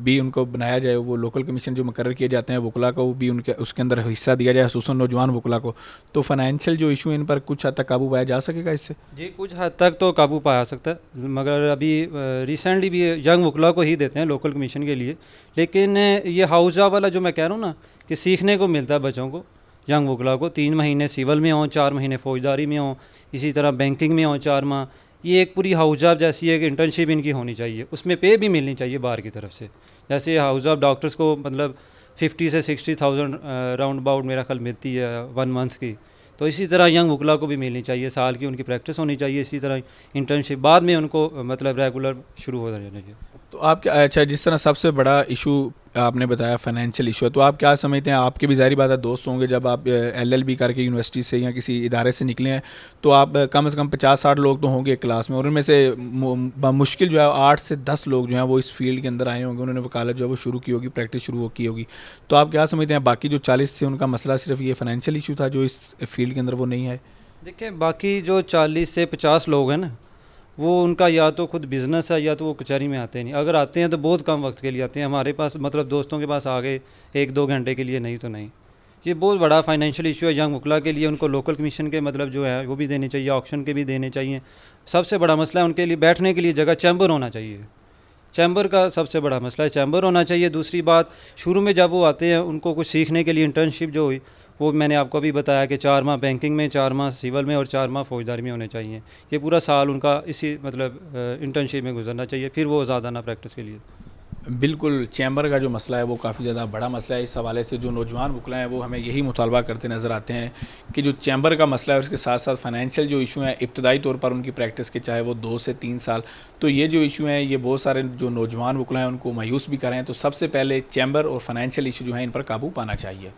भी उनको बनाया जाए, वो लोकल कमीशन जो मुकर्रर किए जाते हैं वकला को भी उनके उसके अंदर हिस्सा दिया जाए, खुसूसन नौजवान वकला को, तो फाइनेंशियल जो इशू इन पर कुछ हद तक काबू पाया जा सकेगा इससे? जी कुछ हद तक तो काबू पाया सकता है, मगर अभी रिसेंटली भी यंग वकला को ही देते हैं लोकल कमीशन के लिए। लेकिन ये हाउस जॉब वाला जो मैं कह रहा हूँ ना, कि सीखने को मिलता है बच्चों को, यंग वकला को 3 महीने सिविल में हों, 4 महीने फौजदारी में हों, इसी तरह बैंकिंग में हों 4 माह, ये एक पूरी हाउस जॉब जैसी एक इंटर्नशिप इनकी होनी चाहिए, उसमें पे भी मिलनी चाहिए बाहर की तरफ से। जैसे हाउस जॉब डॉक्टर्स को मतलब 50 से 60,000 राउंड अबाउट मेरा ख्याल मिलती है 1 मंथ की, तो इसी तरह यंग वकला को भी मिलनी चाहिए, साल की उनकी प्रैक्टिस होनी चाहिए, इसी तरह इंटर्नशिप बाद में उनको मतलब रेगुलर शुरू हो जाना चाहिए। तो आप क्या, अच्छा जिस तरह सबसे बड़ा इशू आपने बताया फाइनेंशियल इशू है, तो आप क्या समझते हैं, आपके भी ज़ाहिर बात है दोस्त होंगे, जब आप LLB करके यूनिवर्सिटी से या किसी इदारे से निकले हैं, तो आप कम से कम 50-60 लोग तो होंगे क्लास में, और उनमें से मुश्किल जो है 8 से 10 लोग जो हैं वो इस फील्ड के अंदर आए होंगे, उन्होंने वकालत जो है वो शुरू की होगी, प्रैक्टिस शुरू की होगी। तो आप क्या समझते हैं बाकी जो 40 थे उनका मसला सिर्फ ये फाइनेंशियल इशू था जो इस फील्ड के अंदर वो नहीं है? देखिए बाकी जो 40 से 50 लोग हैं ना, वो उनका या तो खुद बिज़नेस है या तो वो कचहरी में आते नहीं, अगर आते हैं तो बहुत कम वक्त के लिए आते हैं, हमारे पास मतलब दोस्तों के पास आ गए 1-2 घंटे के लिए, नहीं तो नहीं। ये बहुत बड़ा फाइनेंशियल इशू है यंग वकला के लिए, उनको लोकल कमीशन के मतलब जो है वो भी देने चाहिए, ऑक्शन के भी देने चाहिए। सबसे बड़ा मसला है उनके लिए बैठने के लिए जगह, चैम्बर होना चाहिए, चैम्बर का सबसे बड़ा मसला है, चैम्बर होना चाहिए। दूसरी बात, शुरू में जब वो आते हैं उनको कुछ सीखने के लिए इंटर्नशिप जो हुई, वो मैंने आपको अभी बताया कि 4 माह बैंकिंग में, 4 माह सिविल में और 4 माह फौजदारी में होने चाहिए। ये पूरा साल उनका इसी मतलब इंटर्नशिप में गुजरना चाहिए, फिर वो ज़्यादा ना प्रैक्टिस के लिए। बिल्कुल, चैम्बर का जो मसला है वो काफ़ी ज़्यादा बड़ा मसला है। इस हवाले से जो नौजवान वकला हैं वो हमें यही मुतालबा करते नज़र आते हैं कि जो चैम्बर का मसला है उसके साथ साथ फ़ाइनेंशियल जो इशू हैं इब्तदाई तौर पर उनकी प्रैक्टिस के, चाहे वो 2 से 3 साल, तो ये जो इशू हैं ये बहुत सारे जो नौजवान वकला हैं उनको मायूस भी कर रहे हैं। तो सबसे पहले चैम्बर और फ़ाइनेंशियल इशू जो हैं इन पर काबू पाना चाहिए।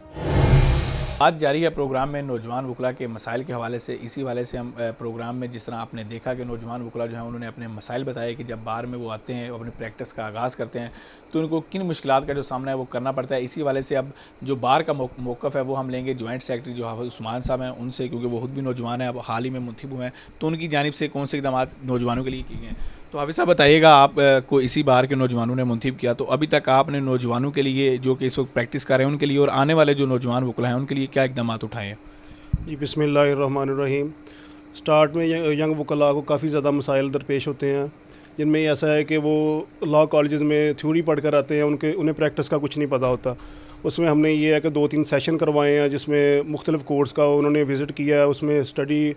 आज जारी है प्रोग्राम में नौजवान वकला के मसाइल के हवाले से। इसी हवाले से हम प्रोग्राम में जिस तरह आपने देखा कि नौजवान वकला जो हैं उन्होंने अपने मसाइल बताए कि जब बार में वो आते हैं अपनी प्रैक्टिस का आगाज़ करते हैं तो उनको किन मुश्किलात का जो सामना है वो करना पड़ता है। इसी हवाले से अब जो बार का मौक़िफ़ है वो हम लेंगे जॉइंट सेक्रेटरी जो हाफ़िज़ उस्मान साहब हैं उनसे, क्योंकि वो खुद भी नौजवान हैं, अब हाल ही में मुंतखब हुए हैं, तो उनकी जानिब से कौन से इक़दाम नौजवानों के लिए किए गए हैं। तो हाफ़िज़ साहब बताइएगा, आप को इसी बार के नौजवानों ने मुंतखब किया, तो अभी तक आपने नौजवानों के लिए जो कि इस वक्त प्रैक्टिस कर रहे हैं उनके लिए और आने वाले जो नौजवान वकला हैं उनके लिए क्या इक़दाम उठाए हैं? जी बिस्मिल्लाहिर्रहमानिर्रहीम। स्टार्ट में यंग वकला को काफ़ी ज़्यादा मसाइल दरपेश होते हैं, जिनमें ऐसा है कि वो लॉ कॉलेजेस में थ्योरी पढ़ कर आते हैं, उन्हें प्रैक्टिस का कुछ नहीं पता होता। उसमें हमने ये है कि 2-3 सेशन करवाए हैं जिसमें मुख्तलिफ़ कोर्स का उन्होंने विज़िट किया है, उसमें स्टडी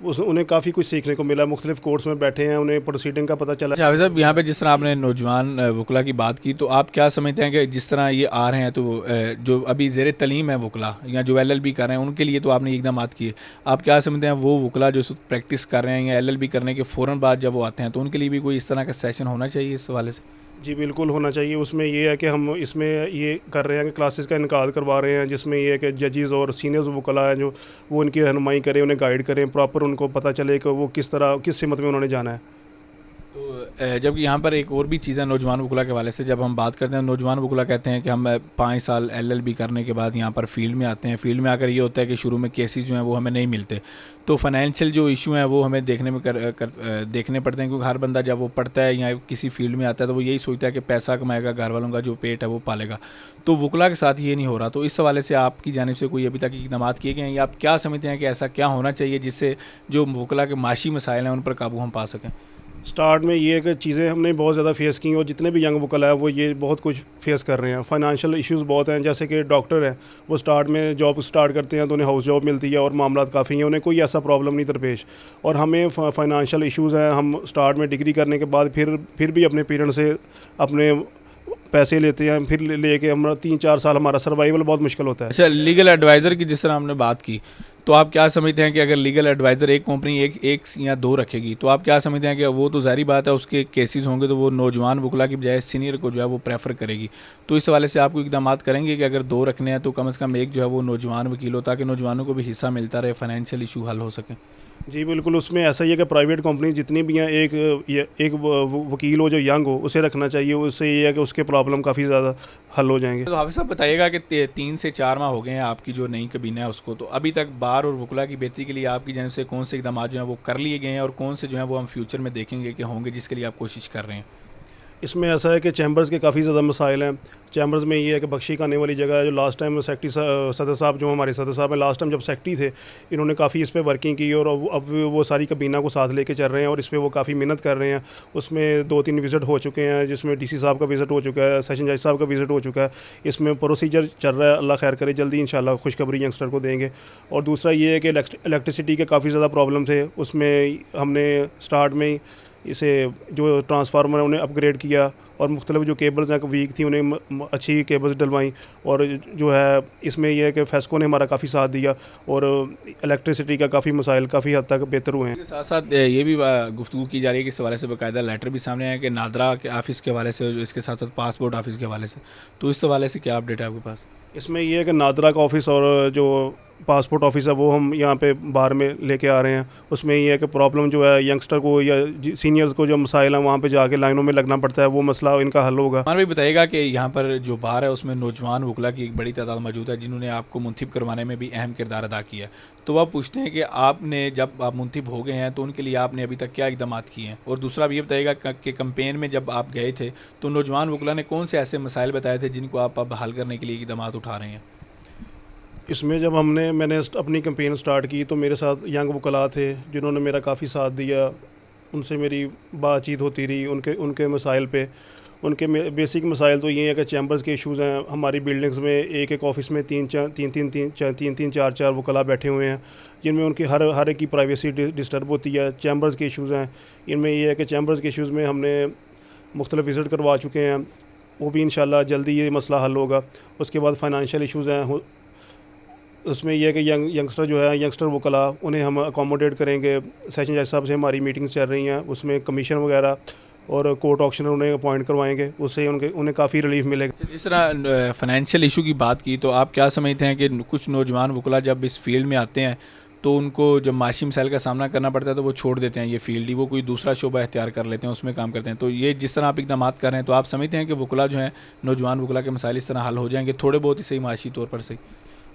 उन्हें काफ़ी कुछ सीखने को मिला। मुख्तलिफ़ कोर्स में बैठे हैं, उन्हें प्रोसीडिंग का पता चला। हाफ़िज़ साहब, यहाँ पे जिस तरह आपने नौजवान वकला की बात की, तो आप क्या समझते हैं कि जिस तरह ये आ रहे हैं तो जो अभी ज़ेर तलीम है वकला या जो LLB कर रहे हैं उनके लिए तो आपने इक़दाम किए, आप क्या समझते हैं वो वकला जो प्रैक्टिस कर रहे हैं या LLB करने के फ़ौरन बाद जब वो आते हैं तो उनके लिए भी कोई इस तरह का सेशन होना चाहिए इस हवाले से? जी बिल्कुल होना चाहिए। उसमें ये है कि हम इसमें ये कर रहे हैं कि क्लासेस का इनकाद करवा रहे हैं, जिसमें ये है कि जजेस और सीनियर्स वकला हैं जो वो उनकी रहनुमाई करें, उन्हें गाइड करें, प्रॉपर उनको पता चले कि वो किस तरह किस सिमत में उन्होंने जाना है। तो जबकि यहाँ पर एक और भी चीज़ है नौजवान वकला के हवाले से, जब हम बात करते हैं नौजवान वकला कहते हैं कि हम 5 साल LLB करने के बाद यहाँ पर फील्ड में आते हैं। फील्ड में आकर ये होता है कि शुरू में केसेस जो हैं वो हमें नहीं मिलते, तो फाइनेंशियल जो इशू हैं वो हमें देखने पड़ते हैं, क्योंकि हर बंदा जब वो पढ़ता है या किसी फील्ड में आता है तो वो यही सोचता है कि पैसा कमाएगा, घर वालों का जो पेट है वो पालेगा, तो वकला के साथ ये नहीं हो रहा। तो इस हवाले से आपकी जानिब से कोई अभी तक इक़दाम किए गए हैं या आप क्या समझते हैं कि ऐसा क्या होना चाहिए जिससे जो वकला के माशी मसाइल हैं उन पर काबू हम पा सकें? स्टार्ट में ये है कि चीज़ें हमने बहुत ज़्यादा फेस की और जितने भी यंग वकला है वो ये बहुत कुछ फेस कर रहे हैं। फाइनेंशियल इश्यूज़ बहुत हैं, जैसे कि डॉक्टर हैं वो स्टार्ट में जॉब स्टार्ट करते हैं तो उन्हें हाउस जॉब मिलती है और मामलात काफ़ी हैं, उन्हें कोई ऐसा प्रॉब्लम नहीं दरपेश। और हमें फाइनेंशियल इश्यूज़ हैं, हम स्टार्ट में डिग्री करने के बाद फिर भी अपने पेरेंट्स से अपने पैसे लेते हैं, फिर लेके हमारा 3-4 साल हमारा सर्वाइवल बहुत मुश्किल होता है। अच्छा, लीगल एडवाइज़र की जिस तरह हमने बात की, तो आप क्या समझते हैं कि अगर लीगल एडवाइज़र एक कंपनी एक या 2 रखेगी तो आप क्या समझते हैं कि वो तो ज़ाहिर बात है उसके केसेस होंगे तो वो नौजवान वकला की बजाय सीनियर को जो है वो प्रेफर करेगी, तो इस हवाले से आप कोई इक़दाम करेंगे कि अगर 2 रखने हैं तो कम से कम एक जो है वो नौजवान वकील हो ताकि नौजवानों को भी हिस्सा मिलता रहे, फाइनेंशियल इशू हल हो सके? जी बिल्कुल, उसमें ऐसा ही है कि प्राइवेट कंपनी जितनी भी हैं एक वकील हो जो यंग हो उसे रखना चाहिए। उससे ये है कि उसके प्रॉब्लम काफ़ी ज़्यादा हल हो जाएंगे। तो हाफ़िज़ साहब बताइएगा कि 3 से 4 माह हो गए हैं आपकी जो नई कबीना है उसको, तो अभी तक बार और वकला की बेहतरी के लिए आपकी जानिब से कौन से इक़दाम जो हैं वो कर लिए गए हैं और कौन से जो हैं वो हम फ्यूचर में देखेंगे कि होंगे जिसके लिए आप कोशिश कर रहे हैं? इसमें ऐसा है कि चैम्बर्स के काफ़ी ज़्यादा मसाइल हैं। चैम्बर्स में ये है कि बख्शी खाने वाली जगह है, जो लास्ट टाइम सेक्रेटरी सदर साहब जो हमारे सदर साहब हैं लास्ट टाइम जब सेक्रेटरी थे, इन्होंने काफ़ी इस पर वर्किंग की और अब वो सारी कबीना को साथ लेके चल रहे हैं और इस पर वो काफ़ी मेहनत कर रहे हैं। उसमें 2-3 विज़िट हो चुके हैं, जिसमें DC साहब का विज़िट हो चुका है, सेशन जज साहब का विज़िट हो चुका है। इसमें प्रोसीजर चल रहा है, अल्लाह खैर करे जल्दी इंशाल्लाह खुशखबरी यंगस्टर को देंगे। और दूसरा ये है कि इलेक्ट्रिसिटी के काफ़ी ज़्यादा प्रॉब्लम थे, उसमें हमने स्टार्ट में ही इसे जो ट्रांसफार्मर है उन्हें अपग्रेड किया और मुख्तलिफ जो केबल्स हैं वीक थी उन्हें अच्छी केबल्स डलवाई। और जो है इसमें यह है कि फेस्को ने हमारा काफ़ी साथ दिया और इलेक्ट्रिसिटी का काफ़ी मसाइल काफ़ी हद तक बेहतर हुए हैं। साथ साथ ये भी गुफ्तगू की जा रही है कि इस हवाले से बाकायदा लेटर भी सामने आया कि नादरा के ऑफ़िस के हवाले से, इसके साथ साथ पासपोर्ट ऑफ़िस के हवाले से, तो इस हवाले से क्या अपडेट है आपके पास? इसमें यह है कि नादरा का ऑफ़िस और जो पासपोर्ट ऑफिस है वो हम यहाँ पे बाहर में लेके आ रहे हैं। उसमें ये है कि प्रॉब्लम जो है यंगस्टर को या सीनियर्स को जो मसाइल हैं वहाँ पे जाके लाइनों में लगना पड़ता है, वो मसला इनका हल होगा। मान भी बताइएगा कि यहाँ पर जो बार है उसमें नौजवान वकला की एक बड़ी तादाद मौजूद है जिन्होंने आपको मुंतखब करवाने में भी अहम किरदार अदा किया है, तो आप पूछते हैं कि आपने जब आप मुंतखब हो गए हैं तो उनके लिए आपने अभी तक क्या इक़दाम किए हैं? और दूसरा भी ये बताइएगा कि कैंपेन में जब आप गए थे तो नौजवान वकला ने कौन से ऐसे मसाइल बताए थे जिनको आप अब हल करने के लिए इक़दाम उठा रहे हैं? इसमें जब मैंने अपनी कैंपेन स्टार्ट की तो मेरे साथ यंग वकला थे जिन्होंने मेरा काफ़ी साथ दिया, उनसे मेरी बातचीत होती रही उनके मसाइल पे। उनके बेसिक मसाइल तो ये है कि चैम्बर्स के इश्यूज़ हैं, हमारी बिल्डिंग्स में एक ऑफ़िस में तीन चार वकला बैठे हुए हैं जिनमें उनकी हर एक की प्राइवेसी डिस्टर्ब होती है। चैम्बर्स के इश्यूज़ हैं, इनमें ये है कि चैम्बर्स के इश्यूज़ में हमने मुख्तलिफ विज़िट करवा चुके हैं वो भी इंशाल्लाह जल्दी ये मसला हल होगा। उसके बाद फाइनेंशियल इश्यूज़ हैं, उसमें यह है कि यंगस्टर जो है, यंगस्टर वकला, उन्हें हम अकोमोडेट करेंगे। सेशन जज साहब से हमारी मीटिंग्स चल रही हैं, उसमें कमीशन वगैरह और कोर्ट ऑक्शनर उन्हें अपॉइंट करवाएंगे, उससे उन्हें काफ़ी रिलीफ मिलेगा। जिस तरह फाइनेंशियल इशू की बात की, तो आप क्या समझते हैं कि कुछ नौजवान वकला जब इस फील्ड में आते हैं तो उनको जब माशी मसाइल का सामना करना पड़ता है तो वो छोड़ देते हैं ये फील्ड ही, वो कोई दूसरा शोबा इख्तियार कर लेते हैं, उसमें काम करते हैं। तो ये जिस तरह आप इकदाम कर रहे हैं, तो आप समझते हैं कि वकला जो हैं, नौजवान वकला के मसाइल इस तरह हल हो जाएंगे थोड़े बहुत ही सही, माशी तौर पर सही?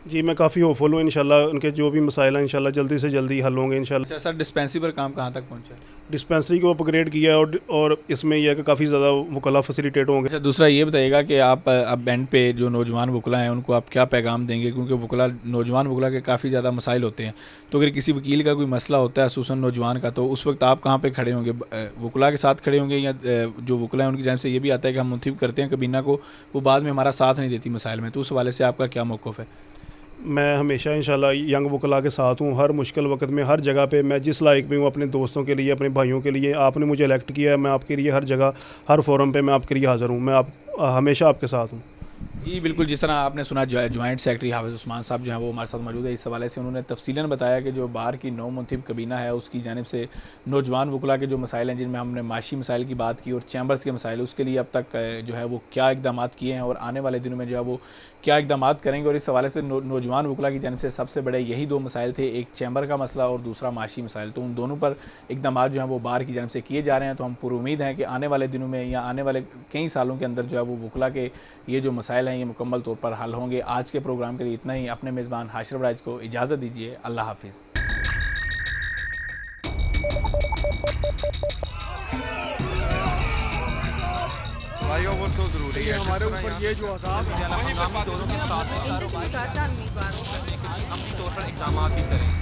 जी, मैं काफ़ी होपफुल हूँ। इंशाल्लाह उनके जो भी मसाइल हैं इंशाल्लाह जल्दी से जल्दी हल होंगे इंशाल्लाह। सर, डिस्पेंसरी पर काम कहाँ तक पहुँचा है? डिस्पेंसरी को अपग्रेड किया है और इसमें यह है कि काफ़ी ज़्यादा वकला फैसिलिटेट होंगे। अच्छा, दूसरा ये बताइएगा कि आप अब एंड पे जो नौजवान वकला हैं उनको आप क्या पैगाम देंगे, क्योंकि वकला, नौजवान वकला के काफ़ी ज़्यादा मसाइल होते हैं, तो अगर किसी वकील का कोई मसला होता है खुसूसन नौजवान का, तो उस वक्त आप कहाँ पे खड़े होंगे? वकला के साथ खड़े होंगे या जो वकला हैं उनकी जानिब से ये भी आता है कि हम मुंतखब करते हैं कबीना को, वो बाद में हमारा साथ नहीं देती मसाइल में, तो उस हवाले से आपका क्या मौक़िफ़ है? मैं हमेशा इंशाल्लाह यंग वकला के साथ हूँ, हर मुश्किल वक्त में, हर जगह पे मैं जिस लायक भी हूँ अपने दोस्तों के लिए, अपने भाइयों के लिए। आपने मुझे इलेक्ट किया है, मैं आपके लिए हर जगह, हर फोरम पे मैं आपके लिए हाज़िर हूँ। मैं हमेशा आपके साथ हूँ। जी बिल्कुल, जिस तरह आपने सुना जॉइंट सेक्रेटरी हाफिज़ उस्मान साहब जो हैं वो हमारे साथ मौजूद है। इस हवाले से उन्होंने तफसीलन बताया कि जो बार की नौ मुंतखब कबीना है उसकी जानिब से नौजवान वकला के जो मसाइल हैं, जिनमें हमने माशी मसाइल की बात की और चैम्बर्स के मसाइल, उसके लिए अब तक जो है वो क्या इकदाम किए हैं और आने वाले दिनों में जो है वो क्या इकदाम करेंगे। और इस हवाले से नौजवान वकला की जानिब से सबसे बड़े यही दो मसाइल थे, एक चैम्बर का मसला और दूसरा माशी मसाइल, तो उन दोनों पर इकदाम जो हैं वो बार की जानिब से किए जा रहे हैं। तो हम पूरी उम्मीद हैं कि आने वाले दिनों में या आने वाले कई सालों के अंदर जो है वो वकला के ये जो मसाइल हैं ये मुकम्मल तौर पर हल होंगे। आज के प्रोग्राम के लिए इतना ही। अपने मेज़बान हाशिर वड़ाइच को इजाज़त दीजिए। अल्लाह हाफिज़। भाइयों वो तो ज़रूरी है हमारे ऊपर ये जो अज़ाब है, हंगामी दौरों के साथ अमली तौर पर इकदाम भी करें।